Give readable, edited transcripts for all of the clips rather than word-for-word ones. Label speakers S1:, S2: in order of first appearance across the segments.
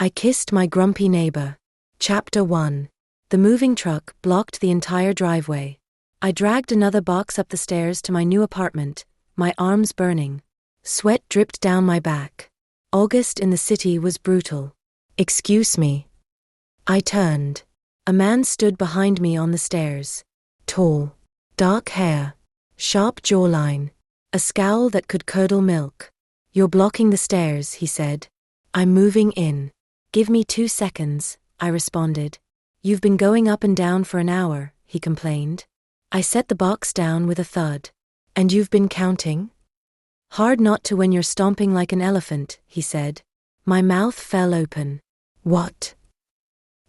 S1: I kissed my grumpy neighbor. Chapter 1. The moving truck blocked the entire driveway. I dragged another box up the stairs to my new apartment, my arms burning. Sweat dripped down my back. August in the city was brutal. "Excuse me." I turned. A man stood behind me on the stairs. Tall, dark hair, sharp jawline, a scowl that could curdle milk. "You're blocking the stairs," he said. "I'm moving in." "Give me 2 seconds," I responded. "You've been going up and down for an hour," he complained. I set the box down with a thud. "And you've been counting?" "Hard not to when you're stomping like an elephant," he said. My mouth fell open. "What?"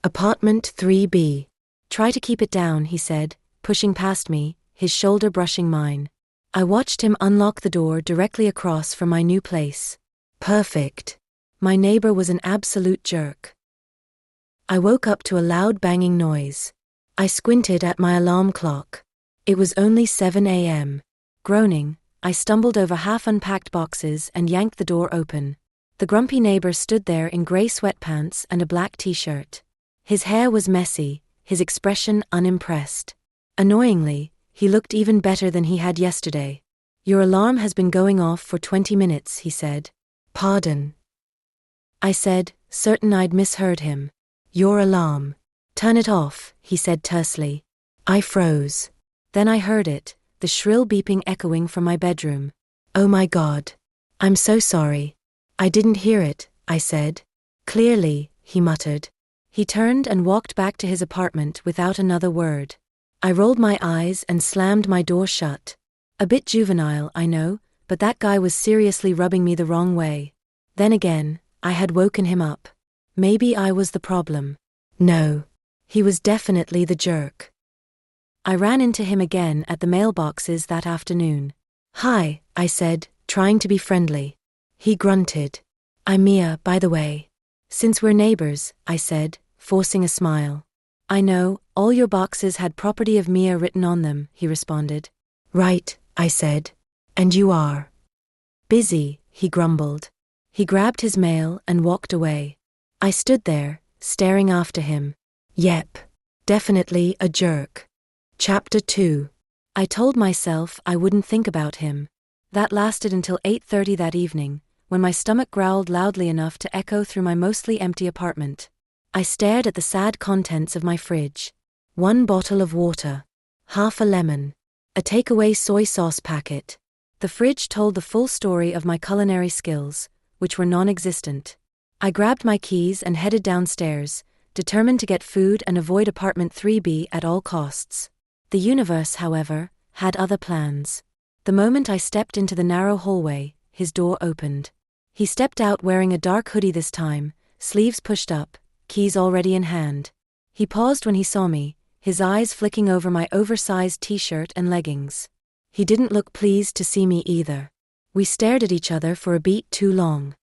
S1: "Apartment 3B. Try to keep it down," he said, pushing past me, his shoulder brushing mine. I watched him unlock the door directly across from my new place. Perfect. My neighbor was an absolute jerk. I woke up to a loud banging noise. I squinted at my alarm clock. It was only 7 a.m. Groaning, I stumbled over half-unpacked boxes and yanked the door open. The grumpy neighbor stood there in gray sweatpants and a black t-shirt. His hair was messy, his expression unimpressed. Annoyingly, he looked even better than he had yesterday. "Your alarm has been going off for 20 minutes, he said. "Pardon?" I said, certain I'd misheard him. "Your alarm. Turn it off," he said tersely. I froze. Then I heard it, the shrill beeping echoing from my bedroom. "Oh my God. I'm so sorry. I didn't hear it," I said. "Clearly," he muttered. He turned and walked back to his apartment without another word. I rolled my eyes and slammed my door shut. A bit juvenile, I know, but that guy was seriously rubbing me the wrong way. Then again, I had woken him up. Maybe I was the problem. No. He was definitely the jerk. I ran into him again at the mailboxes that afternoon. "Hi," I said, trying to be friendly. He grunted. "I'm Mia, by the way." "Since we're neighbors," I said, forcing a smile. "I know, all your boxes had property of Mia written on them," he responded. "Right," I said. "And you are?" "Busy," he grumbled. He grabbed his mail and walked away. I stood there, staring after him. Yep. Definitely a jerk. Chapter 2. I told myself I wouldn't think about him. That lasted until 8:30 that evening, when my stomach growled loudly enough to echo through my mostly empty apartment. I stared at the sad contents of my fridge. 1 bottle of water. Half a lemon. A takeaway soy sauce packet. The fridge told the full story of my culinary skills, which were non-existent. I grabbed my keys and headed downstairs, determined to get food and avoid apartment 3B at all costs. The universe, however, had other plans. The moment I stepped into the narrow hallway, his door opened. He stepped out wearing a dark hoodie this time, sleeves pushed up, keys already in hand. He paused when he saw me, his eyes flicking over my oversized t-shirt and leggings. He didn't look pleased to see me either. We stared at each other for a beat too long.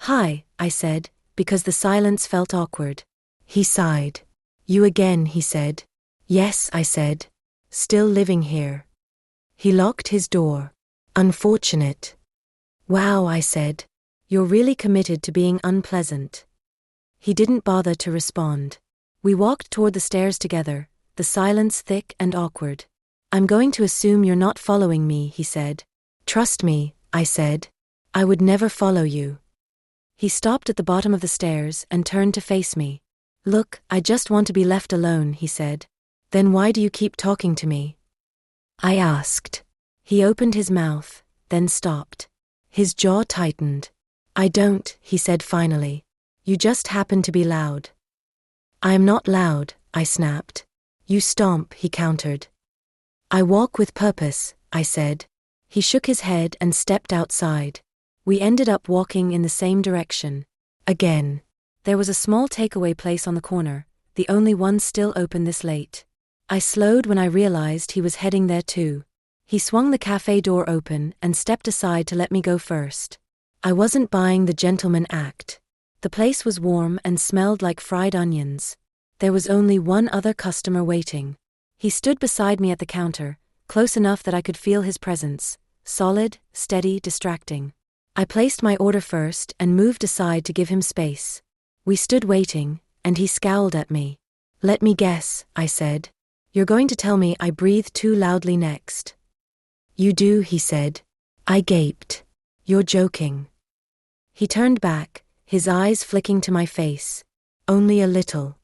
S1: "Hi," I said, because the silence felt awkward. He sighed. "You again," he said. "Yes," I said. "Still living here." He locked his door. "Unfortunate." "Wow," I said. "You're really committed to being unpleasant." He didn't bother to respond. We walked toward the stairs together, the silence thick and awkward. "I'm going to assume you're not following me," he said. "Trust me," I said. "I would never follow you." He stopped at the bottom of the stairs and turned to face me. "Look, I just want to be left alone," he said. "Then why do you keep talking to me?" I asked. He opened his mouth, then stopped. His jaw tightened. "I don't," he said finally. "You just happen to be loud." "I am not loud," I snapped. "You stomp," he countered. "I walk with purpose," I said. He shook his head and stepped outside. We ended up walking in the same direction. Again. There was a small takeaway place on the corner, the only one still open this late. I slowed when I realized he was heading there too. He swung the cafe door open and stepped aside to let me go first. I wasn't buying the gentleman act. The place was warm and smelled like fried onions. There was only one other customer waiting. He stood beside me at the counter, close enough that I could feel his presence, solid, steady, distracting. I placed my order first and moved aside to give him space. We stood waiting, and he scowled at me. "Let me guess," I said. "You're going to tell me I breathe too loudly next." "You do," he said. I gaped. "You're joking." He turned back, his eyes flicking to my face. "Only a little."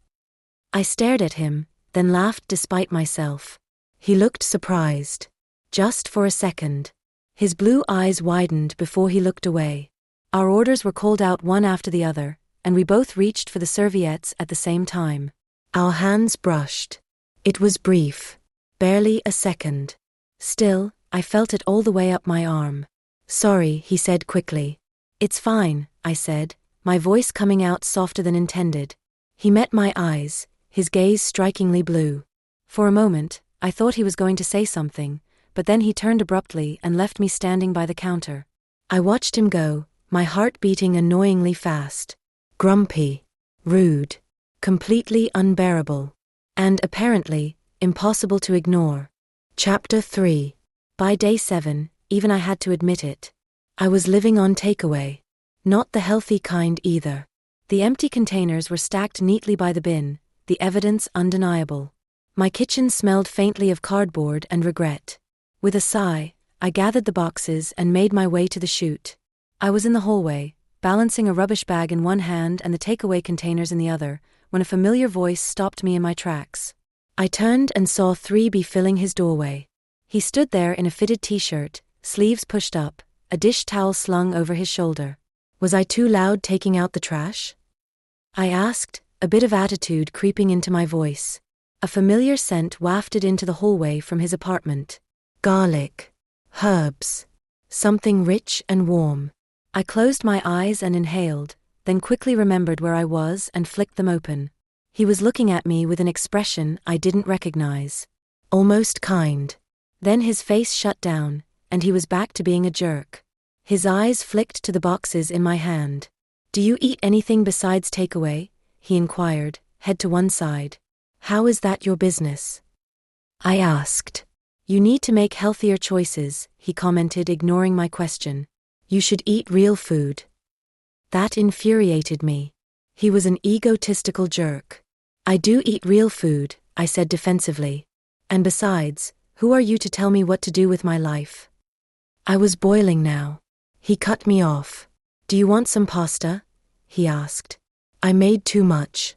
S1: I stared at him, then laughed despite myself. He looked surprised. Just for a second. His blue eyes widened before he looked away. Our orders were called out one after the other, and we both reached for the serviettes at the same time. Our hands brushed. It was brief. Barely a second. Still, I felt it all the way up my arm. "Sorry," he said quickly. "It's fine," I said, my voice coming out softer than intended. He met my eyes, his gaze strikingly blue. For a moment, I thought he was going to say something, but then he turned abruptly and left me standing by the counter. I watched him go, my heart beating annoyingly fast. Grumpy. Rude. Completely unbearable. And apparently, impossible to ignore. Chapter 3. By day 7, even I had to admit it. I was living on takeaway. Not the healthy kind either. The empty containers were stacked neatly by the bin, the evidence undeniable. My kitchen smelled faintly of cardboard and regret. With a sigh, I gathered the boxes and made my way to the chute. I was in the hallway, balancing a rubbish bag in one hand and the takeaway containers in the other, when a familiar voice stopped me in my tracks. I turned and saw 3B filling his doorway. He stood there in a fitted t-shirt, sleeves pushed up, a dish towel slung over his shoulder. Was I too loud taking out the trash? I asked, a bit of attitude creeping into my voice. A familiar scent wafted into the hallway from his apartment. Garlic. Herbs. Something rich and warm. I closed my eyes and inhaled, then quickly remembered where I was and flicked them open. He was looking at me with an expression I didn't recognize. Almost kind. Then his face shut down, and he was back to being a jerk. His eyes flicked to the boxes in my hand. "Do you eat anything besides takeaway?" he inquired, head to one side. "How is that your business?" I asked. "You need to make healthier choices," he commented, ignoring my question. "You should eat real food." That infuriated me. He was an egotistical jerk. "I do eat real food," I said defensively. "And besides, who are you to tell me what to do with my life?" I was boiling now. He cut me off. "Do you want some pasta?" he asked. I made too much.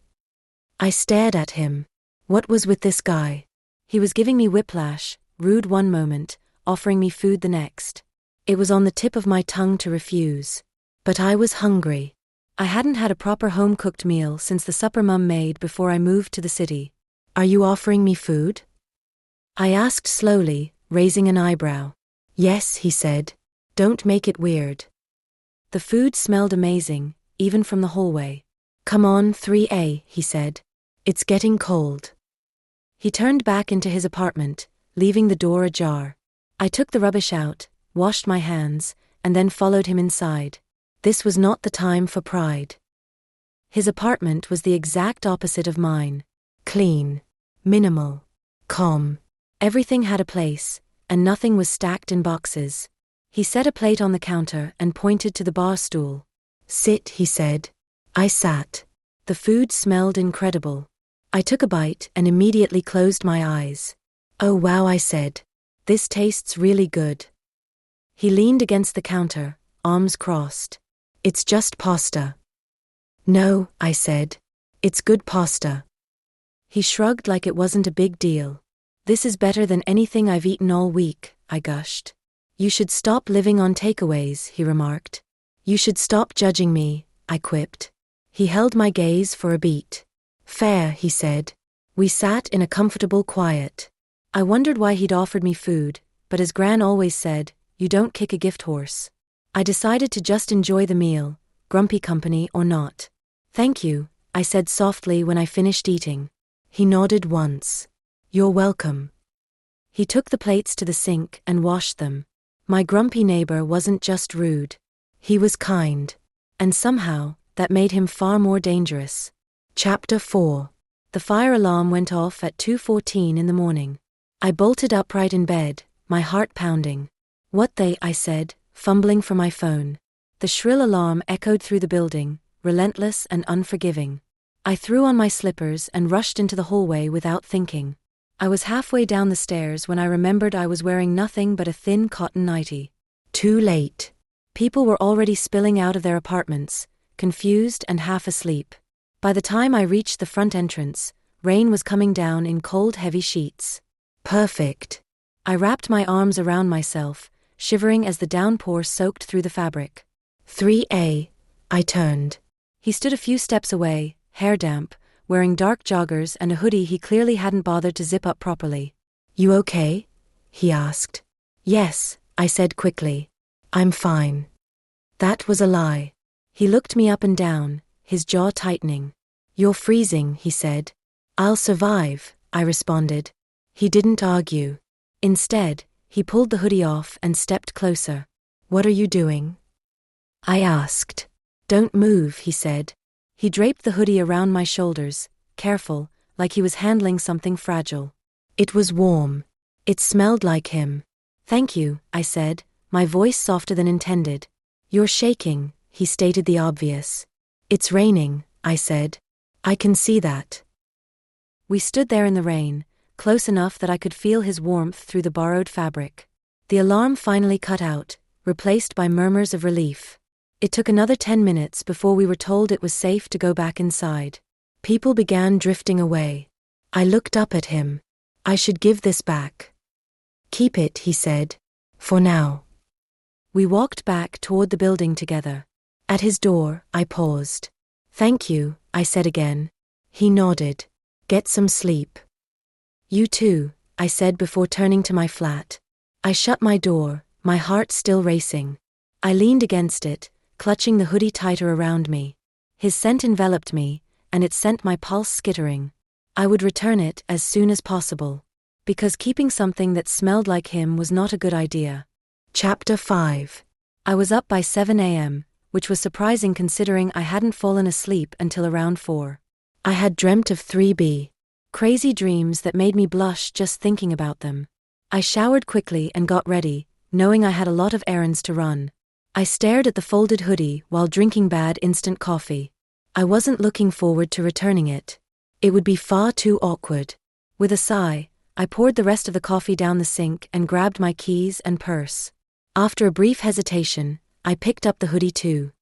S1: I stared at him. What was with this guy? He was giving me whiplash, rude one moment, offering me food the next. It was on the tip of my tongue to refuse. But I was hungry. I hadn't had a proper home-cooked meal since the supper Mum made before I moved to the city. "Are you offering me food?" I asked slowly, raising an eyebrow. "Yes," he said. "Don't make it weird." The food smelled amazing, even from the hallway. "Come on, 3A, he said. "It's getting cold." He turned back into his apartment, leaving the door ajar. I took the rubbish out, washed my hands, and then followed him inside. This was not the time for pride. His apartment was the exact opposite of mine. Clean. Minimal. Calm. Everything had a place, and nothing was stacked in boxes. He set a plate on the counter and pointed to the bar stool. "Sit," he said. I sat. The food smelled incredible. I took a bite and immediately closed my eyes. "Oh wow," I said. "This tastes really good." He leaned against the counter, arms crossed. "It's just pasta." "No," I said. "It's good pasta." He shrugged like it wasn't a big deal. "This is better than anything I've eaten all week," I gushed. "You should stop living on takeaways," he remarked. "You should stop judging me," I quipped. He held my gaze for a beat. "Fair," he said. We sat in a comfortable quiet. I wondered why he'd offered me food, but as Gran always said, you don't kick a gift horse. I decided to just enjoy the meal, grumpy company or not. "Thank you," I said softly when I finished eating. He nodded once. "You're welcome." He took the plates to the sink and washed them. My grumpy neighbor wasn't just rude. He was kind. And somehow, that made him far more dangerous. Chapter 4. The fire alarm went off at 2:14 in the morning. I bolted upright in bed, my heart pounding. "What I said, fumbling for my phone. The shrill alarm echoed through the building, relentless and unforgiving. I threw on my slippers and rushed into the hallway without thinking. I was halfway down the stairs when I remembered I was wearing nothing but a thin cotton nightie. Too late. People were already spilling out of their apartments, confused and half asleep. By the time I reached the front entrance, rain was coming down in cold, heavy sheets. Perfect. I wrapped my arms around myself, shivering as the downpour soaked through the fabric. 3A. I turned. He stood a few steps away, hair damp, wearing dark joggers and a hoodie he clearly hadn't bothered to zip up properly. "You okay?" he asked. "Yes," I said quickly. "I'm fine." That was a lie. He looked me up and down, his jaw tightening. "You're freezing," he said. "I'll survive," I responded. He didn't argue. Instead, he pulled the hoodie off and stepped closer. "What are you doing?" I asked. "Don't move," he said. He draped the hoodie around my shoulders, careful, like he was handling something fragile. It was warm. It smelled like him. "Thank you," I said, my voice softer than intended. "You're shaking," he stated the obvious. "It's raining," I said. "I can see that." We stood there in the rain, close enough that I could feel his warmth through the borrowed fabric. The alarm finally cut out, replaced by murmurs of relief. It took another 10 minutes before we were told it was safe to go back inside. People began drifting away. I looked up at him. "I should give this back." "Keep it," he said. "For now." We walked back toward the building together. At his door, I paused. "Thank you," I said again. He nodded. "Get some sleep." "You too," I said before turning to my flat. I shut my door, my heart still racing. I leaned against it, clutching the hoodie tighter around me. His scent enveloped me, and it sent my pulse skittering. I would return it as soon as possible. Because keeping something that smelled like him was not a good idea. Chapter 5. I was up by 7 a.m., which was surprising considering I hadn't fallen asleep until around 4. I had dreamt of 3B. Crazy dreams that made me blush just thinking about them. I showered quickly and got ready, knowing I had a lot of errands to run. I stared at the folded hoodie while drinking bad instant coffee. I wasn't looking forward to returning it. It would be far too awkward. With a sigh, I poured the rest of the coffee down the sink and grabbed my keys and purse. After a brief hesitation, I picked up the hoodie too.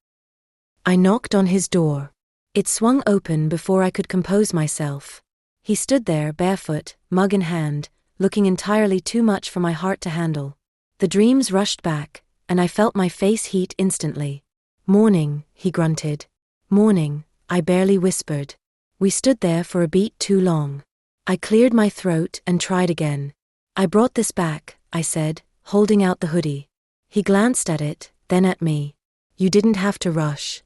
S1: I knocked on his door. It swung open before I could compose myself. He stood there barefoot, mug in hand, looking entirely too much for my heart to handle. The dreams rushed back, and I felt my face heat instantly. "Morning," he grunted. "Morning," I barely whispered. We stood there for a beat too long. I cleared my throat and tried again. "I brought this back," I said, holding out the hoodie. He glanced at it, then at me. "You didn't have to rush."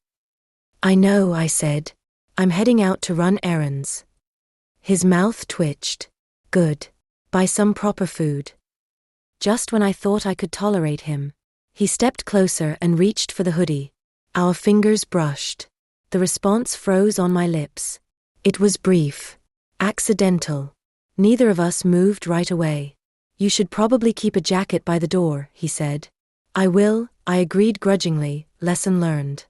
S1: "I know," I said. "I'm heading out to run errands." His mouth twitched. "Good. Buy some proper food." Just when I thought I could tolerate him, he stepped closer and reached for the hoodie. Our fingers brushed. The response froze on my lips. It was brief. Accidental. Neither of us moved right away. "You should probably keep a jacket by the door," he said. "I will," I agreed grudgingly, lesson learned.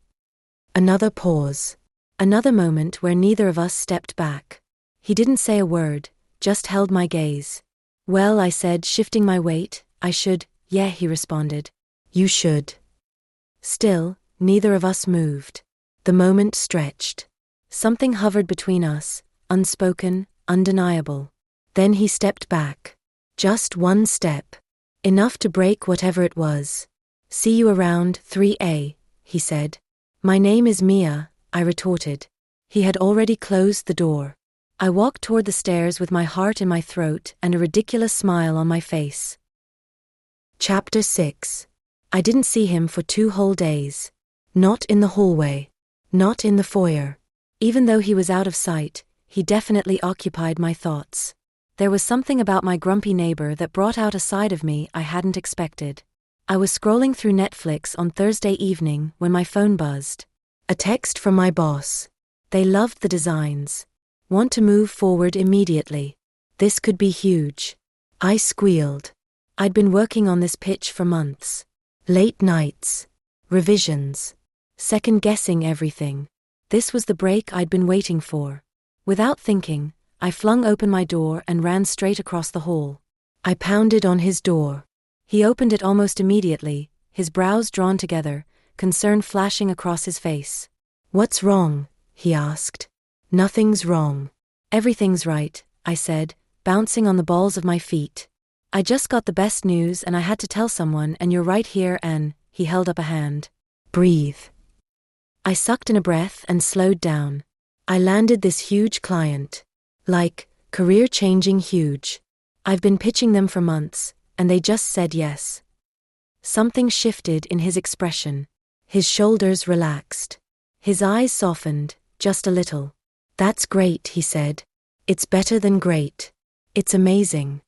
S1: Another pause. Another moment where neither of us stepped back. He didn't say a word, just held my gaze. "Well," I said, shifting my weight, "I should." "Yeah," he responded. "You should." Still, neither of us moved. The moment stretched. Something hovered between us, unspoken, undeniable. Then he stepped back. Just one step. Enough to break whatever it was. "See you around 3A, he said. "My name is Mia," I retorted. He had already closed the door. I walked toward the stairs with my heart in my throat and a ridiculous smile on my face. Chapter 6. I didn't see him for 2 whole days. Not in the hallway. Not in the foyer. Even though he was out of sight, he definitely occupied my thoughts. There was something about my grumpy neighbor that brought out a side of me I hadn't expected. I was scrolling through Netflix on Thursday evening when my phone buzzed. A text from my boss. They loved the designs. Want to move forward immediately. This could be huge. I squealed. I'd been working on this pitch for months. Late nights. Revisions. Second-guessing everything. This was the break I'd been waiting for. Without thinking, I flung open my door and ran straight across the hall. I pounded on his door. He opened it almost immediately, his brows drawn together, concern flashing across his face. "What's wrong?" he asked. "Nothing's wrong. Everything's right," I said, bouncing on the balls of my feet. "I just got the best news and I had to tell someone, and you're right here and..." He held up a hand. "Breathe." I sucked in a breath and slowed down. I landed this huge client. Like, career-changing huge. I've been pitching them for months, and they just said yes. Something shifted in his expression. His shoulders relaxed. His eyes softened, just a little. "That's great," he said. "It's better than great. It's amazing.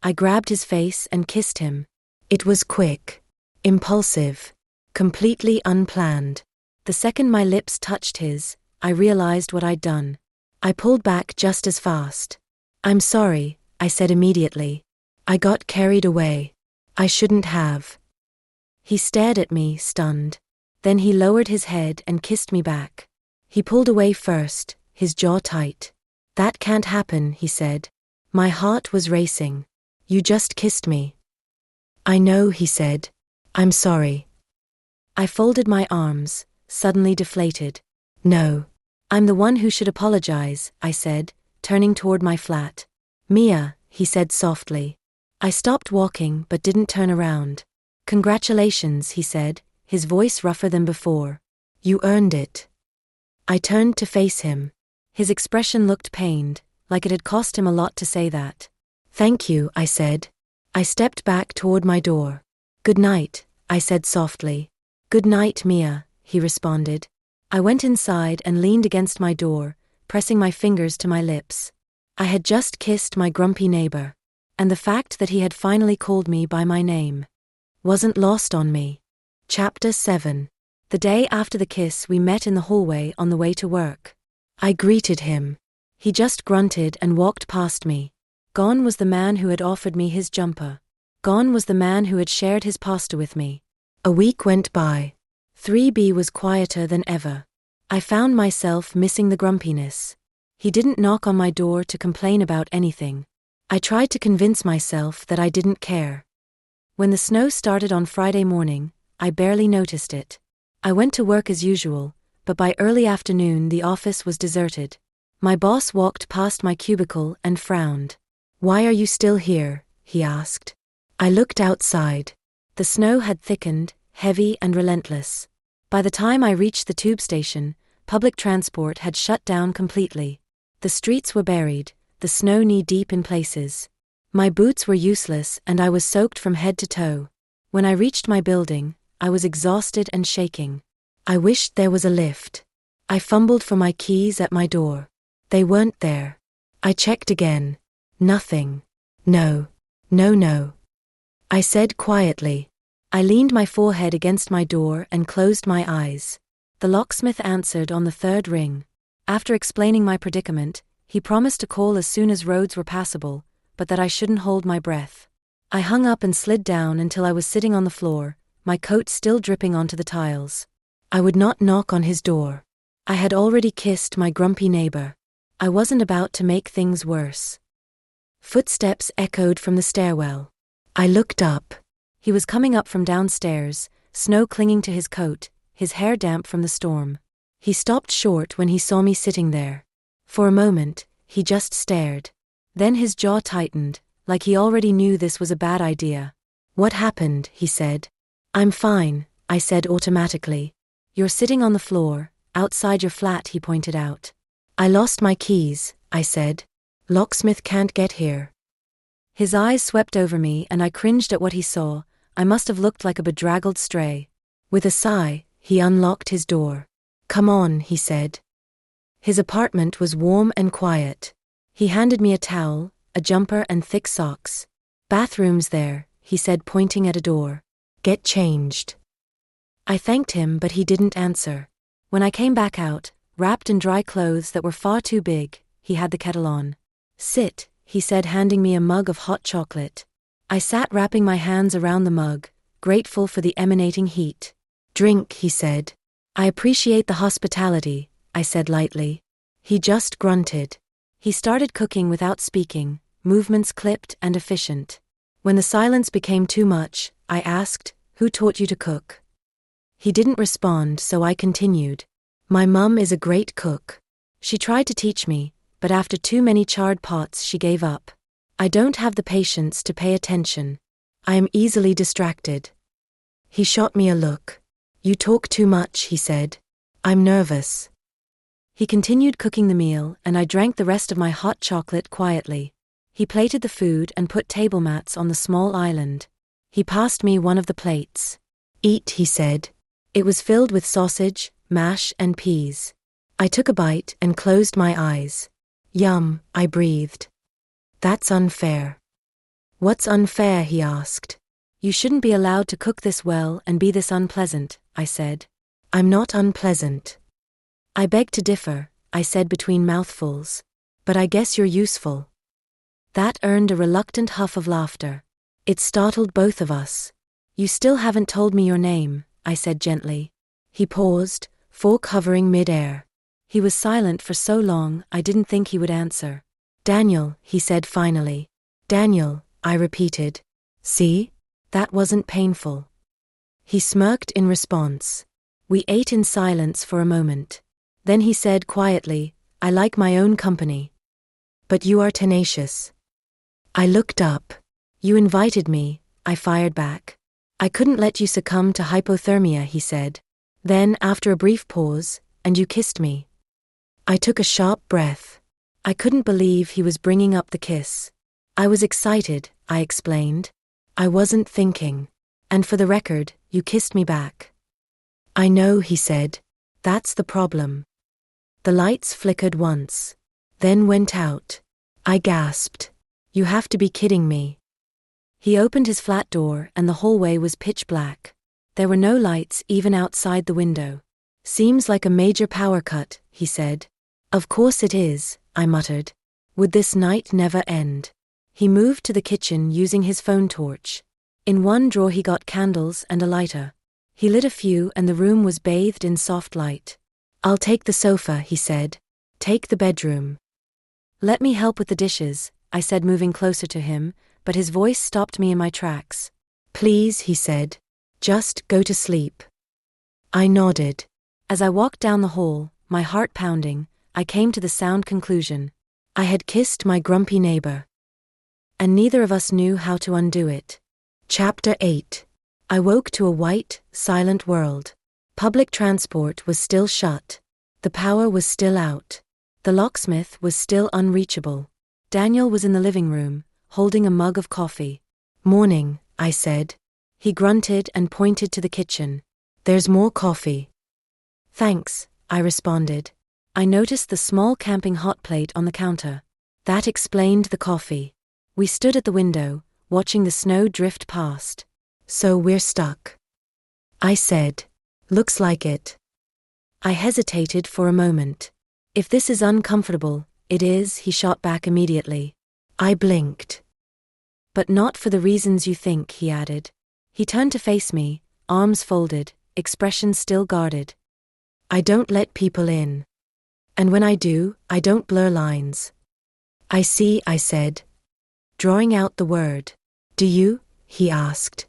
S1: I grabbed his face and kissed him. It was quick. Impulsive. Completely unplanned. The second my lips touched his, I realized what I'd done. I pulled back just as fast. "I'm sorry," I said immediately. "I got carried away. I shouldn't have." He stared at me, stunned. Then he lowered his head and kissed me back. He pulled away first, his jaw tight. "That can't happen," he said. My heart was racing. "You just kissed me." "I know," he said. "I'm sorry." I folded my arms, suddenly deflated. "No. I'm the one who should apologize," I said, turning toward my flat. "Mia," he said softly. I stopped walking but didn't turn around. "Congratulations," he said, his voice rougher than before. "You earned it." I turned to face him. His expression looked pained, like it had cost him a lot to say that. "Thank you," I said. I stepped back toward my door. "Good night," I said softly. "Good night, Mia," he responded. I went inside and leaned against my door, pressing my fingers to my lips. I had just kissed my grumpy neighbor, and the fact that he had finally called me by my name wasn't lost on me. Chapter 7. The day after the kiss, we met in the hallway on the way to work. I greeted him. He just grunted and walked past me. Gone was the man who had offered me his jumper. Gone was the man who had shared his pasta with me. A week went by. 3B was quieter than ever. I found myself missing the grumpiness. He didn't knock on my door to complain about anything. I tried to convince myself that I didn't care. When the snow started on Friday morning, I barely noticed it. I went to work as usual, but by early afternoon the office was deserted. My boss walked past my cubicle and frowned. "Why are you still here?" he asked. I looked outside. The snow had thickened, heavy and relentless. By the time I reached the tube station, public transport had shut down completely. The streets were buried, the snow knee-deep in places. My boots were useless and I was soaked from head to toe. When I reached my building, I was exhausted and shaking. I wished there was a lift. I fumbled for my keys at my door. They weren't there. I checked again. Nothing. "No. No. I said quietly. I leaned my forehead against my door and closed my eyes. The locksmith answered on the third ring. After explaining my predicament, he promised to call as soon as roads were passable, but that I shouldn't hold my breath. I hung up and slid down until I was sitting on the floor, my coat still dripping onto the tiles. I would not knock on his door. I had already kissed my grumpy neighbor. I wasn't about to make things worse. Footsteps echoed from the stairwell. I looked up. He was coming up from downstairs, snow clinging to his coat, his hair damp from the storm. He stopped short when he saw me sitting there. For a moment, he just stared. Then his jaw tightened, like he already knew this was a bad idea. "What happened?" he said. "I'm fine," I said automatically. "You're sitting on the floor, outside your flat," he pointed out. "I lost my keys," I said. "Locksmith can't get here." His eyes swept over me and I cringed at what he saw. I must have looked like a bedraggled stray. With a sigh, he unlocked his door. "Come on," he said. His apartment was warm and quiet. He handed me a towel, a jumper and thick socks. "Bathroom's there," he said, pointing at a door. "Get changed." I thanked him but he didn't answer. When I came back out, wrapped in dry clothes that were far too big, he had the kettle on. "Sit," he said, handing me a mug of hot chocolate. I sat wrapping my hands around the mug, grateful for the emanating heat. "Drink," he said. I appreciate the hospitality, I said lightly. He just grunted. He started cooking without speaking, movements clipped and efficient. When the silence became too much, I asked, "Who taught you to cook?" He didn't respond, so I continued. "My mum is a great cook. She tried to teach me, but after too many charred pots she gave up. I don't have the patience to pay attention. I am easily distracted." He shot me a look. "You talk too much," he said. "I'm nervous." He continued cooking the meal, and I drank the rest of my hot chocolate quietly. He plated the food and put table mats on the small island. He passed me one of the plates. "Eat," he said. It was filled with sausage, mash, and peas. I took a bite and closed my eyes. "Yum," I breathed. "That's unfair." "What's unfair?" he asked. "You shouldn't be allowed to cook this well and be this unpleasant," I said. "I'm not unpleasant." "I beg to differ," I said between mouthfuls. "But I guess you're useful." That earned a reluctant huff of laughter. It startled both of us. "You still haven't told me your name," I said gently. He paused, fork hovering mid-air. He was silent for so long I didn't think he would answer. "Daniel," he said finally. "Daniel," I repeated. "See? That wasn't painful." He smirked in response. We ate in silence for a moment. Then he said quietly, "I like my own company." "But you are tenacious." I looked up. "You invited me," I fired back. "I couldn't let you succumb to hypothermia," he said. Then, after a brief pause, "And you kissed me." I took a sharp breath. I couldn't believe he was bringing up the kiss. "I was excited," I explained. "I wasn't thinking. And for the record, you kissed me back." "I know," he said. "That's the problem." The lights flickered once. Then went out. I gasped. "You have to be kidding me." He opened his flat door and the hallway was pitch black. There were no lights even outside the window. "Seems like a major power cut," he said. "Of course it is," I muttered. Would this night never end? He moved to the kitchen using his phone torch. In one drawer he got candles and a lighter. He lit a few and the room was bathed in soft light. "I'll take the sofa," he said. "Take the bedroom." "Let me help with the dishes," I said, moving closer to him, but his voice stopped me in my tracks. "Please," he said. "Just go to sleep." I nodded. As I walked down the hall, my heart pounding, I came to the sound conclusion. I had kissed my grumpy neighbor. And neither of us knew how to undo it. Chapter 8. I woke to a white, silent world. Public transport was still shut. The power was still out. The locksmith was still unreachable. Daniel was in the living room, holding a mug of coffee. "Morning," I said. He grunted and pointed to the kitchen. "There's more coffee." "Thanks," I responded. I noticed the small camping hot plate on the counter. That explained the coffee. We stood at the window, watching the snow drift past. "So we're stuck," I said. "Looks like it." I hesitated for a moment. "If this is uncomfortable, it is," he shot back immediately. I blinked. "But not for the reasons you think," he added. He turned to face me, arms folded, expression still guarded. "I don't let people in. And when I do, I don't blur lines." "I see," I said, drawing out the word. "Do you?" he asked.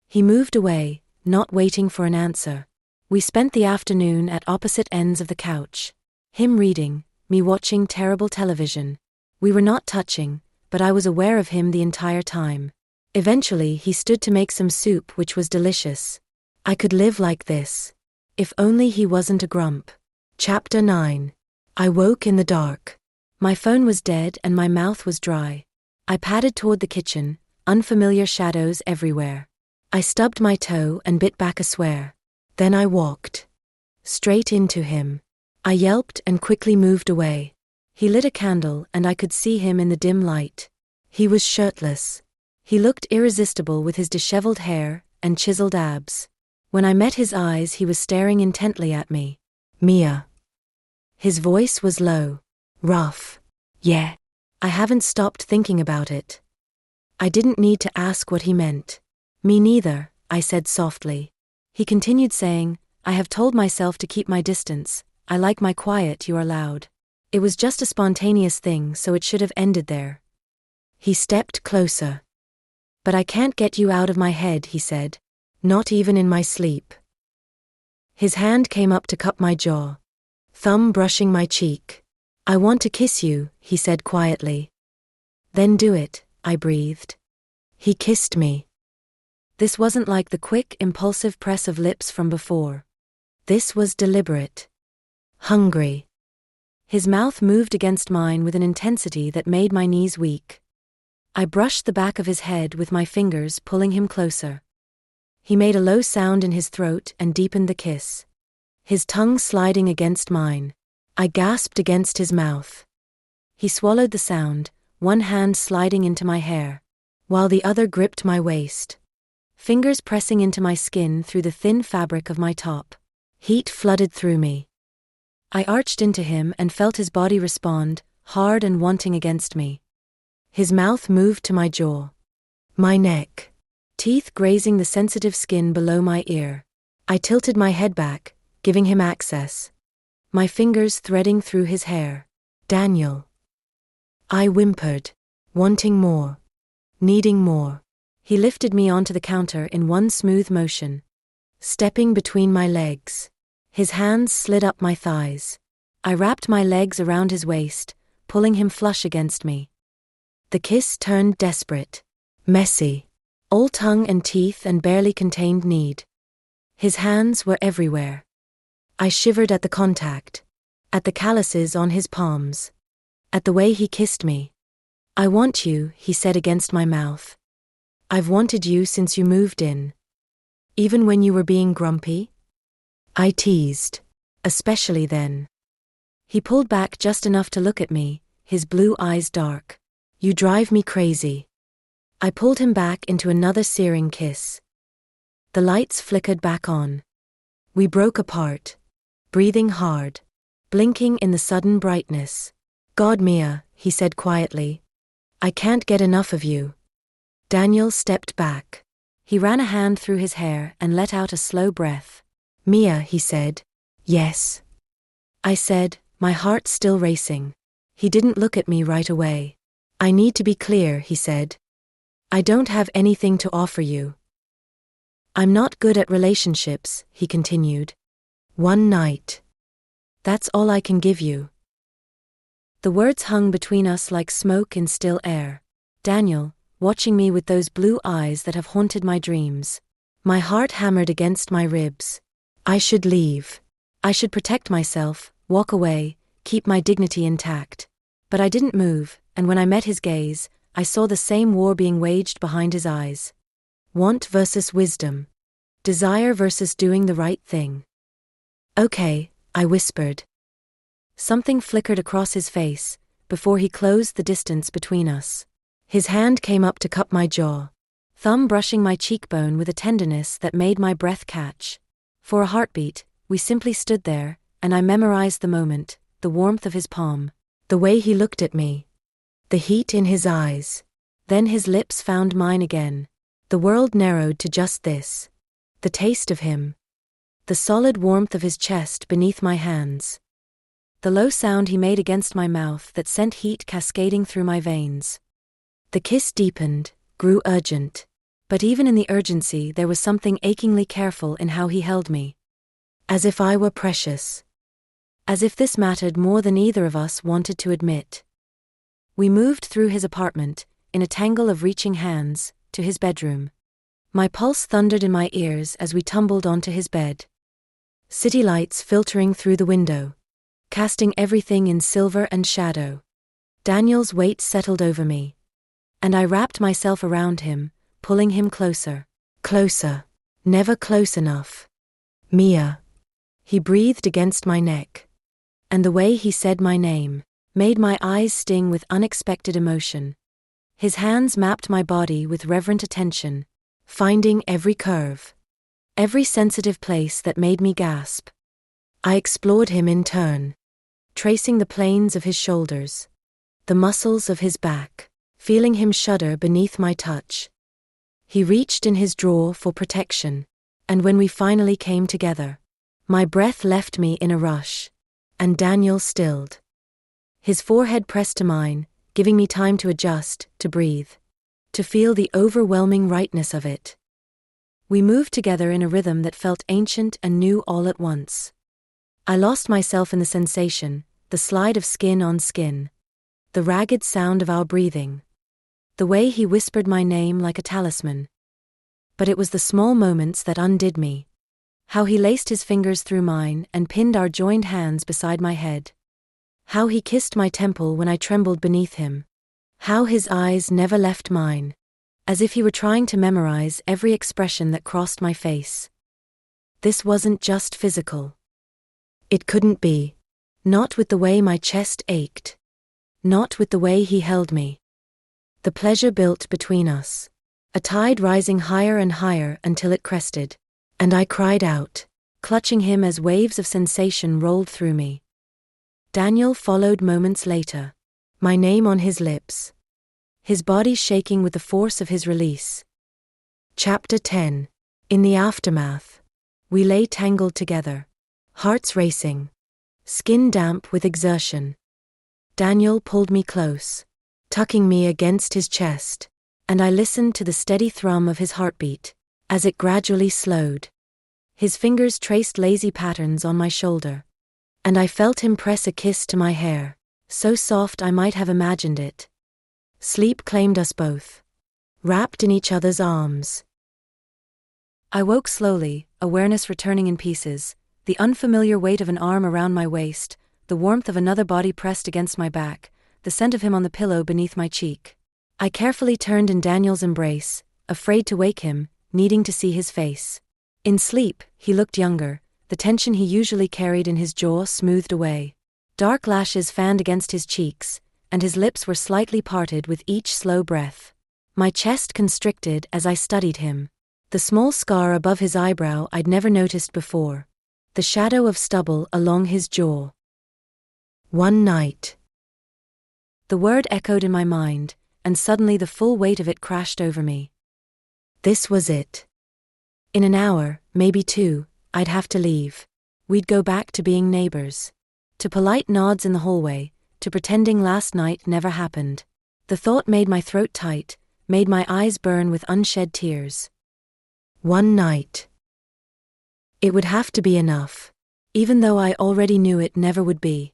S1: He moved away, not waiting for an answer. We spent the afternoon at opposite ends of the couch. Him reading, me watching terrible television. We were not touching, but I was aware of him the entire time. Eventually he stood to make some soup which was delicious. I could live like this. If only he wasn't a grump. Chapter 9. I woke in the dark. My phone was dead and my mouth was dry. I padded toward the kitchen, unfamiliar shadows everywhere. I stubbed my toe and bit back a swear. Then I walked straight into him. I yelped and quickly moved away. He lit a candle and I could see him in the dim light. He was shirtless. He looked irresistible with his disheveled hair and chiseled abs. When I met his eyes, he was staring intently at me. "Mia." His voice was low. Rough. "Yeah." I haven't stopped thinking about it. I didn't need to ask what he meant. "Me neither," I said softly. He continued saying, I have told myself to keep my distance. I like my quiet, you are loud. It was just a spontaneous thing, so it should have ended there. He stepped closer. But I can't get you out of my head, he said. Not even in my sleep. His hand came up to cup my jaw. Thumb brushing my cheek. I want to kiss you, he said quietly. Then do it, I breathed. He kissed me. This wasn't like the quick, impulsive press of lips from before. This was deliberate. Hungry. His mouth moved against mine with an intensity that made my knees weak. I brushed the back of his head with my fingers, pulling him closer. He made a low sound in his throat and deepened the kiss. His tongue sliding against mine. I gasped against his mouth. He swallowed the sound, one hand sliding into my hair, while the other gripped my waist. Fingers pressing into my skin through the thin fabric of my top. Heat flooded through me. I arched into him and felt his body respond, hard and wanting against me. His mouth moved to my jaw. My neck. Teeth grazing the sensitive skin below my ear. I tilted my head back, giving him access. My fingers threading through his hair. Daniel. I whimpered, wanting more. Needing more. He lifted me onto the counter in one smooth motion. Stepping between my legs. His hands slid up my thighs. I wrapped my legs around his waist, pulling him flush against me. The kiss turned desperate. Messy. All tongue and teeth and barely contained need. His hands were everywhere. I shivered at the contact. At the calluses on his palms. At the way he kissed me. I want you, he said against my mouth. I've wanted you since you moved in. Even when you were being grumpy? I teased. Especially then. He pulled back just enough to look at me, his blue eyes dark. You drive me crazy. I pulled him back into another searing kiss. The lights flickered back on. We broke apart. Breathing hard. Blinking in the sudden brightness. God, Mia, he said quietly. I can't get enough of you. Daniel stepped back. He ran a hand through his hair and let out a slow breath. Mia, he said. Yes. I said, my heart still racing. He didn't look at me right away. I need to be clear, he said. I don't have anything to offer you. I'm not good at relationships, he continued. One night. That's all I can give you. The words hung between us like smoke in still air. Daniel, watching me with those blue eyes that have haunted my dreams. My heart hammered against my ribs. I should leave. I should protect myself, walk away, keep my dignity intact. But I didn't move, and when I met his gaze, I saw the same war being waged behind his eyes. Want versus wisdom. Desire versus doing the right thing. Okay, I whispered. Something flickered across his face, before he closed the distance between us. His hand came up to cup my jaw, thumb brushing my cheekbone with a tenderness that made my breath catch. For a heartbeat, we simply stood there, and I memorized the moment, the warmth of his palm, the way he looked at me, the heat in his eyes. Then his lips found mine again. The world narrowed to just this. The taste of him. The solid warmth of his chest beneath my hands. The low sound he made against my mouth that sent heat cascading through my veins. The kiss deepened, grew urgent. But even in the urgency there was something achingly careful in how he held me. As if I were precious. As if this mattered more than either of us wanted to admit. We moved through his apartment, in a tangle of reaching hands, to his bedroom. My pulse thundered in my ears as we tumbled onto his bed. City lights filtering through the window, casting everything in silver and shadow. Daniel's weight settled over me. And I wrapped myself around him, pulling him closer. Closer. Never close enough. Mia. He breathed against my neck. And the way he said my name made my eyes sting with unexpected emotion. His hands mapped my body with reverent attention, finding every curve, every sensitive place that made me gasp. I explored him in turn, tracing the planes of his shoulders, the muscles of his back, feeling him shudder beneath my touch. He reached in his drawer for protection, and when we finally came together, My breath left me in a rush, and Daniel stilled. His forehead pressed to mine, giving me time to adjust, to breathe, to feel the overwhelming rightness of it. We moved together in a rhythm that felt ancient and new all at once. I lost myself in the sensation, the slide of skin on skin, the ragged sound of our breathing, the way he whispered my name like a talisman. But it was the small moments that undid me. How he laced his fingers through mine and pinned our joined hands beside my head. How he kissed my temple when I trembled beneath him. How his eyes never left mine, as if he were trying to memorize every expression that crossed my face. This wasn't just physical. It couldn't be. Not with the way my chest ached. Not with the way he held me. The pleasure built between us, a tide rising higher and higher until it crested, and I cried out, clutching him as waves of sensation rolled through me. Daniel followed moments later, my name on his lips, his body shaking with the force of his release. Chapter 10. In the aftermath. We lay tangled together, hearts racing, skin damp with exertion. Daniel pulled me close, tucking me against his chest, and I listened to the steady thrum of his heartbeat, as it gradually slowed. His fingers traced lazy patterns on my shoulder, and I felt him press a kiss to my hair, so soft I might have imagined it. Sleep claimed us both, wrapped in each other's arms. I woke slowly, awareness returning in pieces, the unfamiliar weight of an arm around my waist, the warmth of another body pressed against my back, the scent of him on the pillow beneath my cheek. I carefully turned in Daniel's embrace, afraid to wake him, needing to see his face. In sleep, he looked younger, the tension he usually carried in his jaw smoothed away. Dark lashes fanned against his cheeks, and his lips were slightly parted with each slow breath. My chest constricted as I studied him. The small scar above his eyebrow I'd never noticed before. The shadow of stubble along his jaw. One night. The word echoed in my mind, and suddenly the full weight of it crashed over me. This was it. In an hour, maybe two, I'd have to leave. We'd go back to being neighbors. To polite nods in the hallway, to pretending last night never happened. The thought made my throat tight, made my eyes burn with unshed tears. One night. It would have to be enough, even though I already knew it never would be.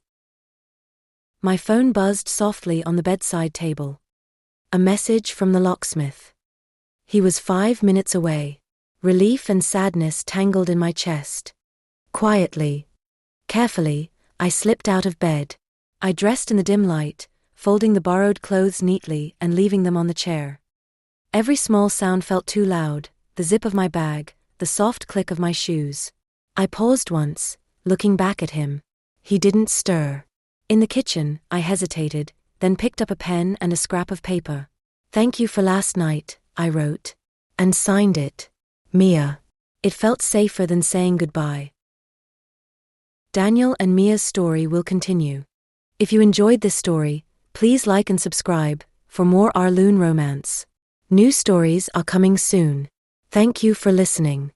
S1: My phone buzzed softly on the bedside table. A message from the locksmith. He was 5 minutes away. Relief and sadness tangled in my chest. Quietly, carefully, I slipped out of bed. I dressed in the dim light, folding the borrowed clothes neatly and leaving them on the chair. Every small sound felt too loud, the zip of my bag, the soft click of my shoes. I paused once, looking back at him. He didn't stir. In the kitchen, I hesitated, then picked up a pen and a scrap of paper. "Thank you for last night," I wrote, and signed it. Mia. It felt safer than saying goodbye. Daniel and Mia's story will continue. If you enjoyed this story, please like and subscribe for more Arloon romance. New stories are coming soon. Thank you for listening.